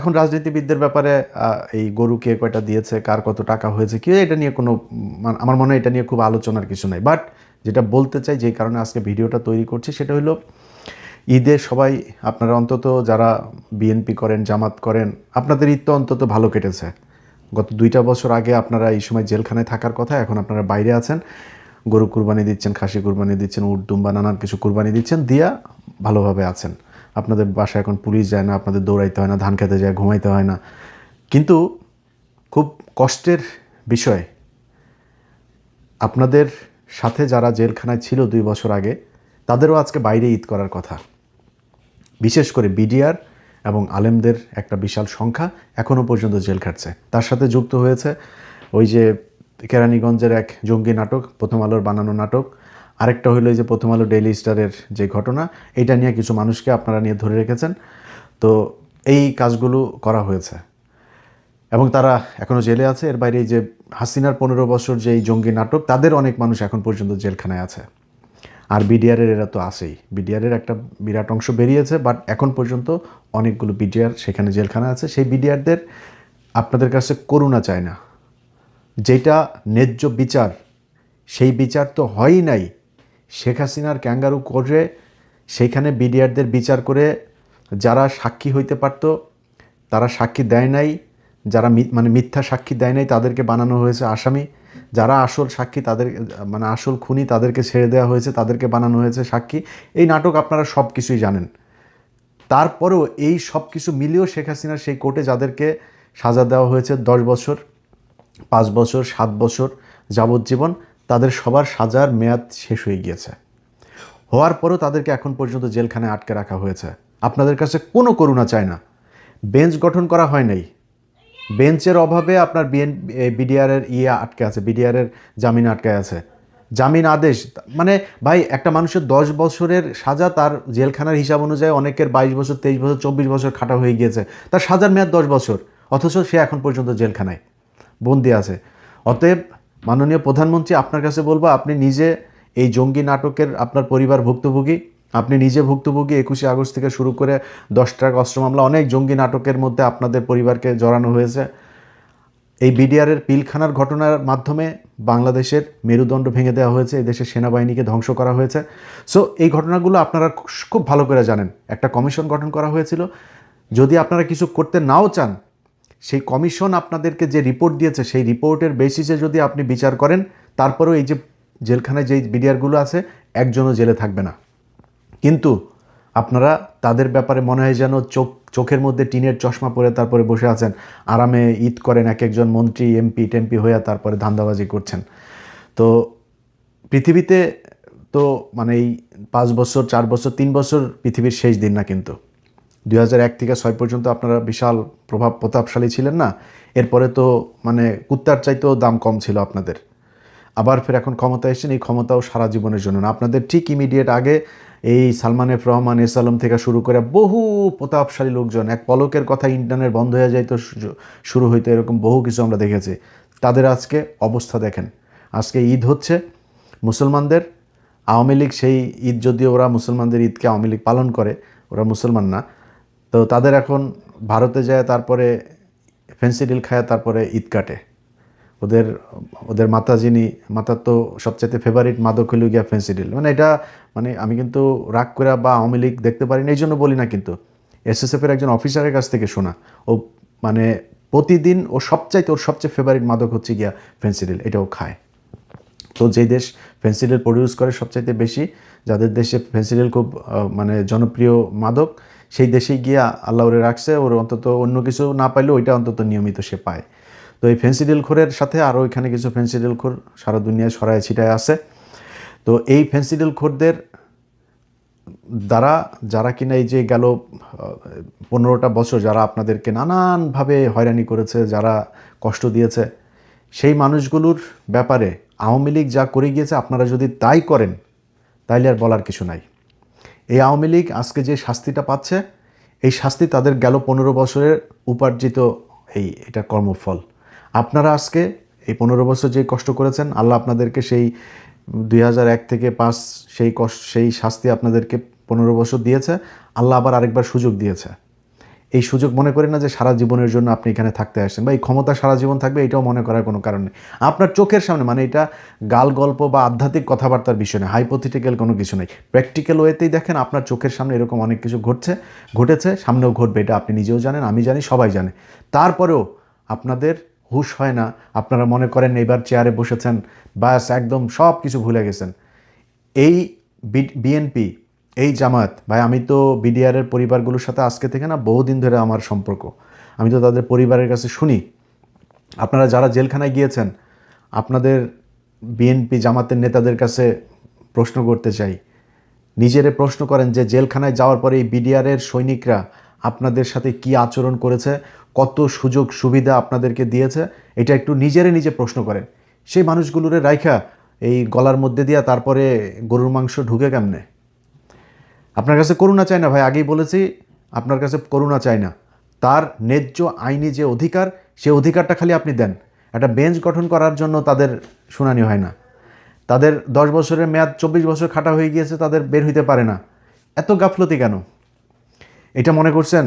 এখন রাজনীতিবিদদের ব্যাপারে এই গরু কে কয়টা দিয়েছে, কার কত টাকা হয়েছে, কি এটা নিয়ে কোনো আমার মনে হয় এটা নিয়ে খুব আলোচনার কিছু নাই। বাট যেটা বলতে চাই, যেই কারণে আজকে ভিডিওটা তৈরি করছি, সেটা হলো ঈদে সবাই আপনারা অন্তত যারা বিএনপি করেন, জামাত করেন, আপনাদের ঈদ তো অন্তত ভালো কেটেছে। গত 2টা বছর আগে আপনারা এই সময় জেলখানায় থাকার কথা, এখন আপনারা বাইরে আছেন, গরু কুরবানি দিচ্ছেন, খাসি কুরবানি দিচ্ছেন, উট দুম্বা নানান কিছু কুরবানি দিচ্ছেন, দিয়া ভালোভাবে আছেন। আপনাদের বাসায় এখন পুলিশ যায় না, আপনাদের দৌড়াইতে হয় না, ধান খেতে যায়, ঘুমাইতে হয় না। কিন্তু খুব কষ্টের বিষয়, আপনাদের সাথে যারা জেলখানায় ছিল 2 বছর আগে, তাদেরও আজকে বাইরে ঈদ করার কথা। বিশেষ করে বিডিআর এবং আলেমদের একটা বিশাল সংখ্যা এখনও পর্যন্ত জেল খাটছে। তার সাথে যুক্ত হয়েছে ওই যে কেরানীগঞ্জের এক জঙ্গি নাটক, প্রথম আলোর বানানো নাটক। আরেকটা হলো যে প্রথম আলো ডেইলি স্টারের যে ঘটনা, এটা নিয়ে কিছু মানুষকে আপনারা নিয়ে ধরে রেখেছেন। তো এই কাজগুলো করা হয়েছে এবং তারা এখনও জেলে আছে। এর বাইরে এই যে হাসিনার 15 বছর যে এই জঙ্গি নাটক, তাদের অনেক মানুষ এখন পর্যন্ত জেলখানায় আছে। আর বিডিআরের এরা তো আছেই, বিডিআরের একটা বিরাট অংশ বেরিয়েছে, বাট এখন পর্যন্ত অনেকগুলো বিডিআর সেখানে জেলখানা আছে। সেই বিডিআরদের আপনাদের কাছে করুণা চায় না, যেটা ন্যায্য বিচার, সেই বিচার তো হয়ই নাই। শেখ হাসিনার ক্যাঙ্গারু করে সেইখানে বিডিআরদের বিচার করে যারা সাক্ষী হইতে পারত তারা সাক্ষী দেয় নাই, যারা মানে মিথ্যা সাক্ষী দেয় নাই তাদেরকে বানানো হয়েছে আসামি, যারা আসল সাক্ষী তাদের মানে আসল খুনি তাদেরকে ছেড়ে দেওয়া হয়েছে, তাদেরকে বানানো হয়েছে সাক্ষী। এই নাটক আপনারা সব কিছুই জানেন। তারপরেও এই সব কিছু মিলিয়েও শেখ হাসিনার সেই কোর্টে যাদেরকে সাজা দেওয়া হয়েছে 10 বছর, 5 বছর, 7 বছর, যাবজ্জীবন, তাদের সবার সাজার মেয়াদ শেষ হয়ে গিয়েছে। হওয়ার পরেও তাদেরকে এখন পর্যন্ত জেলখানায় আটকে রাখা হয়েছে। আপনাদের কাছে কোনো করুণা চায় না। বেঞ্চ গঠন করা হয় নাই, বেঞ্চের অভাবে আপনার বিডিআরের আটকে আছে, বিডিআরের জামিন আটকে আছে। জামিন আদেশ মানে ভাই, একটা মানুষের 10 বছরের সাজা, তার জেলখানার হিসাব অনুযায়ী অনেকের 22 বছর, 23 বছর, 24 বছর খাটা হয়ে গিয়েছে, তার সাজার মেয়াদ 10 বছর, অথচ সে এখন পর্যন্ত জেলখানায় বন্দি আছে। অতএব মাননীয় প্রধানমন্ত্রী, আপনার কাছে বলবো, আপনি নিজে এই জঙ্গি নাটকের আপনার পরিবার ভুক্তভোগী, আপনি নিজে ভুক্তভোগী। 21শে আগস্ট থেকে শুরু করে 10 ট্রাক অস্ত্র মামলা, অনেক জঙ্গি নাটকের মধ্যে আপনাদের পরিবারকে জড়ানো হয়েছে। এই বিডিআরের পিলখানার ঘটনার মাধ্যমে বাংলাদেশের মেরুদণ্ড ভেঙে দেওয়া হয়েছে, এই দেশের সেনাবাহিনীকে ধ্বংস করা হয়েছে। সো এই ঘটনাগুলো আপনারা খুব ভালো করে জানেন। একটা কমিশন গঠন করা হয়েছিল। যদি আপনারা কিছু করতে নাও চান, সেই কমিশন আপনাদেরকে যে রিপোর্ট দিয়েছে, সেই রিপোর্টের বেসিসে যদি আপনি বিচার করেন, তারপরেও এই যে জেলখানায় যেই বিডিআরগুলো আছে, একজনও জেলে থাকবে না। কিন্তু আপনারা তাদের ব্যাপারে মনে হয় যেন চোখের মধ্যে টিনের চশমা পরে তারপরে বসে আছেন, আরামে ঈদ করেন, এক একজন মন্ত্রী এমপি টেমপি হয়ে তারপরে ধান্দাবাজি করছেন। তো পৃথিবীতে তো মানে এই 5 বছর, 4 বছর, 3 বছর পৃথিবীর শেষ দিন না। কিন্তু 2001 থেকে 6 পর্যন্ত আপনারা বিশাল প্রভাব প্রতাপশালী ছিলেন না? এরপরে তো মানে কুত্তার চাইতেও দাম কম ছিল আপনাদের। আবার ফের এখন ক্ষমতা এসেছেন, এই ক্ষমতাও সারা জীবনের জন্য না। আপনাদের ঠিক ইমিডিয়েট আগে এই সালমান এফ রহমান, এস আলম থেকে শুরু করে বহু প্রতাপশালী লোকজন, এক পলকের কথা ইন্টারনেট বন্ধ হয়ে যায় তো শুরু হইতো, এরকম বহু কিছু আমরা দেখেছি। তাদের আজকে অবস্থা দেখেন। আজকে ঈদ হচ্ছে মুসলমানদের, আওয়ামী লীগ সেই ঈদ, যদিও ওরা মুসলমানদের ঈদকে আওয়ামী লীগ পালন করে, ওরা মুসলমান না, তো তাদের এখন ভারতে যায় তারপরে ফেন্সিডিল খায় তারপরে ঈদ কাটে। ওদের ওদের মাতা, যিনি মাতার তো সবচেয়ে ফেভারিট মাদক হইল গিয়া ফেন্সিডিল। মানে এটা মানে আমি কিন্তু রাগ করে বা আওয়ামী লীগ দেখতে পারি না এই জন্য বলি না, কিন্তু এসএসএফের একজন অফিসারের কাছ থেকে শোনা। ও মানে প্রতিদিন ওর সবচেয়ে ফেভারিট মাদক হচ্ছে গিয়া ফেন্সিডিল, এটাও খায়। তো যেই দেশ ফেন্সিডিল প্রডিউস করে সবচাইতে বেশি, যাদের দেশে ফেন্সিডিল খুব মানে জনপ্রিয় মাদক, সেই দেশেই গিয়া আল্লাহ ওরে রাখছে, ওর অন্তত অন্য কিছু না পাইলেও ওইটা অন্তত নিয়মিত সে পায়। তো এই ফেন্সিডিল খোরের সাথে আরও এখানে কিছু ফেন্সিডিল খোর সারা দুনিয়ায় ছড়ায় ছিটায় আছে। তো এই ফেন্সিডিল খোরদের দ্বারা যারা কিনা এই যে গেল 15টা বছর যারা আপনাদেরকে নানানভাবে হয়রানি করেছে, যারা কষ্ট দিয়েছে, সেই মানুষগুলোর ব্যাপারে আওয়ামী লীগ যা করে গিয়েছে, আপনারা যদি তাই করেন তাইলে আর বলার কিছু নাই। এই আওয়ামী লীগ আজকে যে শাস্তিটা পাচ্ছে, এই শাস্তি তাদের গেল 15 বছরের উপার্জিত এটা কর্মফল। আপনারা আজকে এই 15 বছর যে কষ্ট করেছেন, আল্লাহ আপনাদেরকে সেই 2001 থেকে 5 সেই শাস্তি আপনাদেরকে 15 বছর দিয়েছে, আল্লাহ আবার আরেকবার সুযোগ দিয়েছে। এই সুযোগ মনে করেন না যে সারা জীবনের জন্য আপনি এখানে থাকতে আসেন বা এই ক্ষমতা সারা জীবন থাকবে, এটাও মনে করার কোনো কারণ নেই। আপনার চোখের সামনে, মানে এটা গাল গল্প বা আধ্যাত্মিক কথাবার্তার বিষয় নেই, হাইপোথেটিক্যাল কোনো কিছু নেই, প্র্যাকটিক্যাল ওয়েতেই দেখেন আপনার চোখের সামনে এরকম অনেক কিছু ঘটেছে, সামনেও ঘটবে, এটা আপনি নিজেও জানেন, আমি জানি, সবাই জানে। তারপরেও আপনাদের হুঁশ হয় না, আপনারা মনে করেন এবার চেয়ারে বসেছেন, বাস একদম সব কিছু ভুলে গেছেন। এই বিএনপি, এই জামায়াত, ভাই আমি তো বিডিআরের পরিবারগুলোর সাথে আজকে থেকে না বহুদিন ধরে আমার সম্পর্ক, আমি তো তাদের পরিবারের কাছে শুনি, আপনারা যারা জেলখানায় গিয়েছেন, আপনাদের বিএনপি জামাতের নেতাদের কাছে প্রশ্ন করতে চাই, নিজেরে প্রশ্ন করেন যে জেলখানায় যাওয়ার পরে এই বিডিআরের সৈনিকরা আপনাদের সাথে কি আচরণ করেছে, কত সুযোগ সুবিধা আপনাদেরকে দিয়েছে, এটা একটু নিজে প্রশ্ন করেন। সেই মানুষগুলোরে রাইখা এই গলার মধ্যে দিয়া তারপরে গরুর মাংস ঢুকে কেমনে? আপনার কাছে করুণা চাই না ভাই, আগেই বলেছি, আপনার কাছে করুণা চাই না, তার ন্যায্য আইনি যে অধিকার, সে অধিকারটা খালি আপনি দেন। একটা বেঞ্চ গঠন করার জন্য তাদের শুনানি হয় না, তাদের 10 বছরের মেয়াদ 24 বছর খাটা হয়ে গিয়েছে, তাদের বের হইতে পারে না, এত গাফলতি কেন? এটা মনে করছেন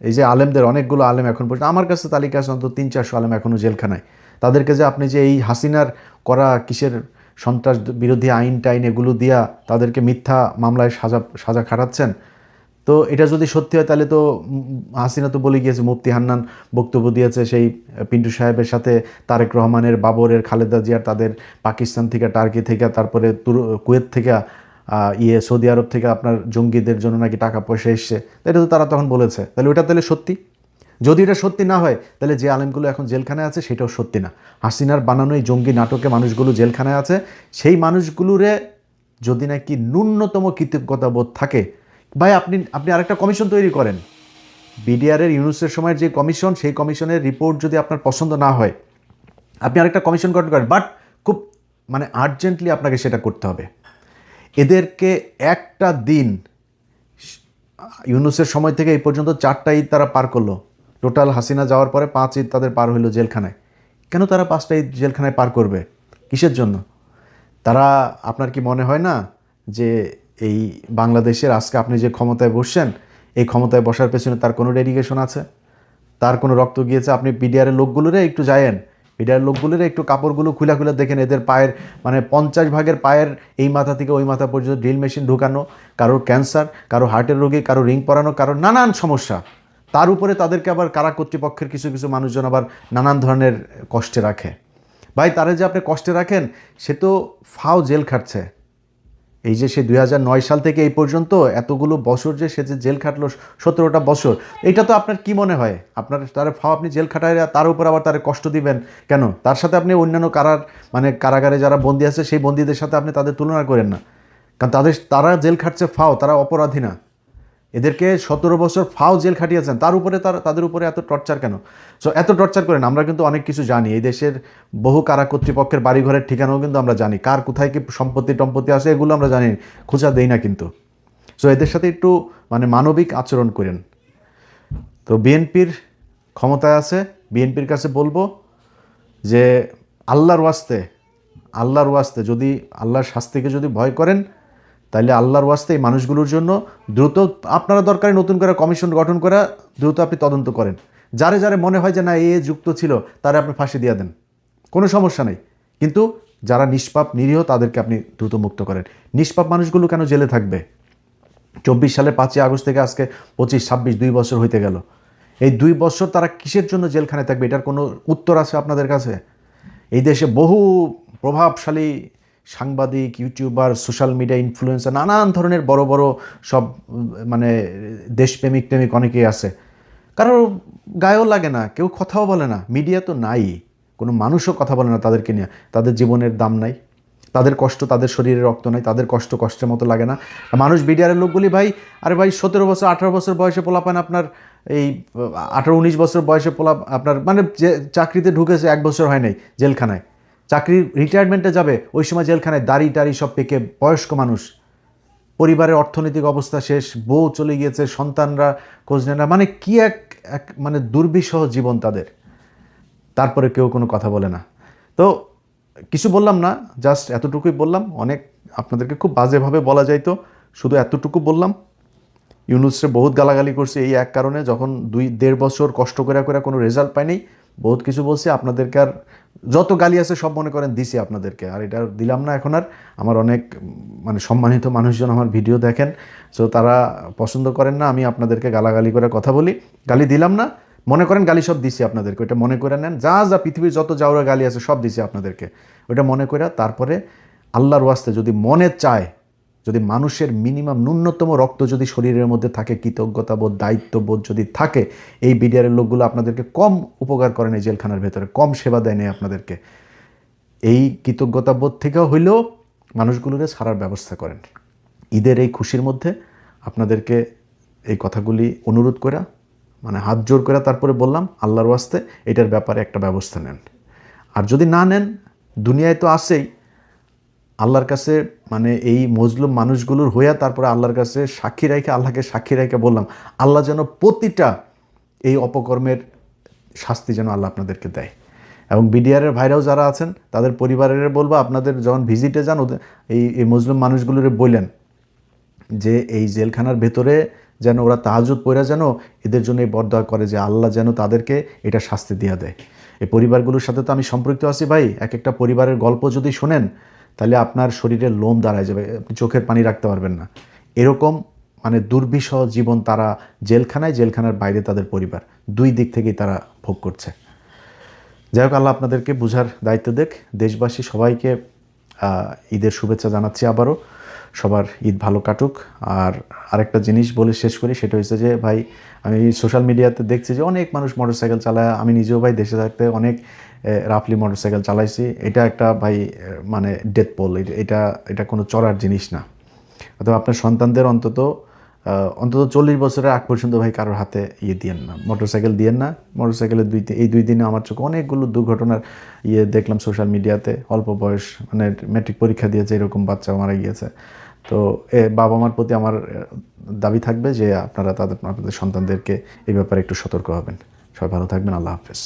এই যে আলেমদের, অনেকগুলো আলেম এখন পর্যন্ত আমার কাছে তালিকা আছে, অন্তত 300-400 আলেম এখনও জেলখানায়, তাদেরকে যে আপনি যে এই হাসিনার করা কিসের সন্ত্রাস বিরোধী আইন টাইন এগুলো দিয়া তাদেরকে মিথ্যা মামলায় সাজা খাটাচ্ছেন, তো এটা যদি সত্যি হয় তাহলে তো হাসিনা তো বলে গিয়েছে, মুফতি হান্নান বক্তব্য দিয়েছে সেই পিন্টু সাহেবের সাথে, তারেক রহমানের, বাবরের, খালেদা জিয়ার, তাদের পাকিস্তান থেকে, টার্কি থেকে, তারপরে কুয়েত থেকে, সৌদি আরব থেকে আপনার জঙ্গিদের জন্য নাকি টাকা পয়সা এসছে, এটা তো তারা তখন বলেছে, তাহলে ওটা তাহলে সত্যি? যদি এটা সত্যি না হয় তাহলে যে আলেমগুলো এখন জেলখানায় আছে সেটাও সত্যি না। হাসিনার বানানো এই জঙ্গি নাটকে মানুষগুলো জেলখানায় আছে, সেই মানুষগুলোরে যদি নাকি ন্যূনতম কৃতজ্ঞতা বোধ থাকে, ভাই আপনি আরেকটা কমিশন তৈরি করেন, বিডিআরের ইউনুসের সময়ের যে কমিশন, সেই কমিশনের রিপোর্ট যদি আপনার পছন্দ না হয়, আপনি আরেকটা কমিশন গঠন করেন, বাট খুব মানে আর্জেন্টলি আপনাকে সেটা করতে হবে। এদেরকে একটা দিন, ইউনুসের সময় থেকে এই পর্যন্ত 4টা ঈদ তারা পার করলো, টোটাল হাসিনা যাওয়ার পরে 5 ঈদ তাদের পার হইলো জেলখানায়। কেন তারা 5টা ঈদ জেলখানায় পার করবে? কিসের জন্য? তারা, আপনার কি মনে হয় না যে এই বাংলাদেশের আজকে আপনি যে ক্ষমতায় বসছেন, এই ক্ষমতায় বসার পেছনে তার কোনো ডেডিকেশন আছে, তার কোনো রক্ত গিয়েছে? আপনি বিডিআরের লোকগুলোরে একটু যায়েন, বিডিআর লোকগুলোরে একটু কাপড়গুলো খুলে দেখেন, এদের পায়ের মানে 50 ভাগের পায়ের এই মাথা থেকে ওই মাথা পর্যন্ত ড্রিল মেশিন ঢুকানো, কারোর ক্যান্সার, কারো হার্টের রোগী, কারো রিং পরানো, কারো নানান সমস্যা। তার উপরে তাদেরকে আবার কারা কর্তৃপক্ষের কিছু মানুষজন আবার নানান ধরনের কষ্টে রাখে। ভাই তারা যে আপনি কষ্টে রাখেন, সে তো ফাও জেল খাটছে। এই যে সে 2009 সাল থেকে এই পর্যন্ত এতগুলো বছর যে সে যে জেল খাটলো, 17টা বছর, এটা তো আপনার কি মনে হয় আপনার তার ফাও আপনি জেল খাটায় তার উপর আবার তার কষ্ট দিবেন কেন? তার সাথে আপনি অন্যান্য কারাগারে যারা বন্দী আছে সেই বন্দীদের সাথে আপনি তাদের তুলনা করেন না, কারণ তারা জেল খাটছে ফাও, তারা অপরাধী না। এদেরকে 17 বছর ফাও জেল খাটিয়েছেন, তার উপরে তাদের উপরে এত টর্চার কেন? সো এত টর্চার করেন। আমরা কিন্তু অনেক কিছু জানি, এই দেশের বহু কারা কর্তৃপক্ষের বাড়িঘরের ঠিকানাও কিন্তু আমরা জানি, কার কোথায় কি সম্পত্তি আছে এগুলো আমরা জানি, খোঁজা দেই না কিন্তু। সো এদের সাথে একটু মানে মানবিক আচরণ করেন। তো বিএনপির ক্ষমতায় আছে, বিএনপির কাছে বলবো যে আল্লাহর ওয়াস্তে যদি আল্লাহর শাস্তিকে যদি ভয় করেন, তাইলে আল্লাহর ওয়াস্তে এই মানুষগুলোর জন্য দ্রুত আপনারা দরকারি নতুন করে কমিশন গঠন করা, দ্রুত আপনি তদন্ত করেন। যারে মনে হয় যে না এ যুক্ত ছিল, তারা আপনি ফাঁসি দিয়ে দেন, কোনো সমস্যা নেই। কিন্তু যারা নিষ্পাপ নিরীহ তাদেরকে আপনি দ্রুত মুক্ত করেন। নিষ্পাপ মানুষগুলো কেন জেলে থাকবে? 24 সালের 5ই আগস্ট থেকে আজকে 25, 26, 2 বছর হইতে গেল। এই 2 বছর তারা কিসের জন্য জেলখানায় থাকবে? এটার কোনো উত্তর আছে আপনাদের কাছে? এই দেশে বহু প্রভাবশালী সাংবাদিক, ইউটিউবার, সোশ্যাল মিডিয়া ইনফ্লুয়েন্সার, নানান ধরনের বড় বড় সব মানে দেশপ্রেমিক অনেকেই আছে, কারোর গায়েও লাগে না, কেউ কথাও বলে না, মিডিয়া তো নাই, কোনো মানুষও কথা বলে না তাদেরকে নিয়ে। তাদের জীবনের দাম নাই, তাদের কষ্ট, তাদের শরীরে রক্ত নাই, তাদের কষ্ট কষ্টের মতো লাগে না। মানুষ বিডিআরের লোকগুলি ভাই, আরে ভাই 17 বছর 18 বছর বয়সে পোলাপান আপনার, এই 18-19 বছর বয়সে আপনার মানে যে চাকরিতে ঢুকেছে 1 বছর হয় নাই জেলখানায়, চাকরির রিটায়ারমেন্টে যাবে ওই সময় জেলখানায়, দাড়ি টাড়ি সব পেকে বয়স্ক মানুষ, পরিবারের অর্থনৈতিক অবস্থা শেষ, বউ চলে গিয়েছে, সন্তানরা খোঁজ নেয় না, মানে কি এক মানে দুর্বিষহ জীবন তাদের, তারপরে কেউ কোনো কথা বলে না। তো কিছু বললাম না, জাস্ট এতটুকুই বললাম, অনেক আপনাদেরকে খুব বাজেভাবে বলা যাইতো, শুধু এতটুকু বললাম ইউনুসরে বহুত গালাগালি করছি এই এক কারণে, যখন 2-1.5 বছর কষ্ট করে কোনো রেজাল্ট পাইনি, বহুত কিছু বলছি আপনাদেরকে, আর যত গালি আছে সব মনে করেন দিছি আপনাদেরকে, আর এটা দিলাম না এখন আর। আমার অনেক মানে সম্মানিত মানুষজন আমার ভিডিও দেখেন, সো তারা পছন্দ করেন না আমি আপনাদেরকে গালাগালি করে কথা বলি। গালি দিলাম না, মনে করেন গালি সব দিছি আপনাদেরকে, ওইটা মনে করে নেন। যা যা পৃথিবীর যত যাওয়া গালি আছে সব দিছি আপনাদেরকে, ওইটা মনে করে তারপরে আল্লাহর ওয়াস্তে যদি মনে চায়, যদি মানুষের মিনিমাম ন্যূনতম রক্ত যদি শরীরের মধ্যে থাকে, কৃতজ্ঞতাবোধ দায়িত্ববোধ যদি থাকে, এই বিডিআরের লোকগুলো আপনাদেরকে কম উপকার করেন এই জেলখানার ভেতরে, কম সেবা দেয় নেই আপনাদেরকে। এই কৃতজ্ঞতাবোধ থেকেও হইলেও মানুষগুলোরে ছাড়ার ব্যবস্থা করেন। ঈদের এই খুশির মধ্যে আপনাদেরকে এই কথাগুলি অনুরোধ করা, মানে হাত জোর করে তারপরে বললাম আল্লাহর ওয়াস্তে এটার ব্যাপারে একটা ব্যবস্থা নেন। আর যদি না নেন, দুনিয়ায় তো আছেই, আল্লাহর কাছে মানে এই মজলুম মানুষগুলোর হইয়া তারপরে আল্লাহর কাছে সাক্ষী রেখে, আল্লাহকে সাক্ষী রেখে বললাম, আল্লাহ যেন প্রতিটা এই অপকর্মের শাস্তি যেন আল্লাহ আপনাদেরকে দেয়। এবং বিডিআরের ভাইরাও যারা আছেন তাদের পরিবারের বলবো, আপনাদের যখন ভিজিটে যান এই মজলুম মানুষগুলোরে বললেন যে এই জেলখানার ভেতরে যেন ওরা তাহাজ্জুদ পড়া যেন এদের জন্য এই বরদোয়া করে যে আল্লাহ যেন তাদেরকে এটা শাস্তি দিয়া দেয়। এই পরিবারগুলোর সাথে তো আমি সম্পৃক্ত আছি ভাই, এক একটা পরিবারের গল্প যদি শোনেন তাহলে আপনার শরীরের লোম দাঁড়ায় যাবে, আপনি চোখের পানি রাখতে পারবেন না। এরকম মানে দুর্বিষহ জীবন তারা জেলখানায়, জেলখানার বাইরে তাদের পরিবার, দুই দিক থেকেই তারা ভোগ করছে। যাই হোক, আল্লাহ আপনাদেরকে বুঝার দায়িত্ব দেখ। দেশবাসী সবাইকে ঈদের শুভেচ্ছা জানাচ্ছি আবারও, সবার ঈদ ভালো কাটুক। আর আরেকটা জিনিস বলে শেষ করি, সেটা হচ্ছে যে ভাই আমি সোশ্যাল মিডিয়াতে দেখছি যে অনেক মানুষ মোটরসাইকেল চালায়, আমি নিজেও ভাই দেশে থাকতে অনেক রাফলি মোটরসাইকেল চালাইছি। এটা একটা ভাই মানে ডেথ পোল, এটা কোনো চড়ার জিনিস না। অথবা আপনার সন্তানদের অন্তত 40 বছরের আগ পর্যন্ত ভাই কারোর হাতে দিয়েন না, মোটরসাইকেল দিয়েন না। মোটরসাইকেলের এই 2 দিনে আমার চোখে অনেকগুলো দুর্ঘটনার দেখলাম সোশ্যাল মিডিয়াতে। অল্প বয়স মানে ম্যাট্রিক পরীক্ষা দিয়েছে এরকম বাচ্চা মারা গিয়েছে। তো বাবা মার প্রতি আমার দাবি থাকবে যে আপনারা আপনাদের সন্তানদেরকে এই ব্যাপারে একটু সতর্ক হবেন। সবাই ভালো থাকবেন, আল্লাহ হাফেজ।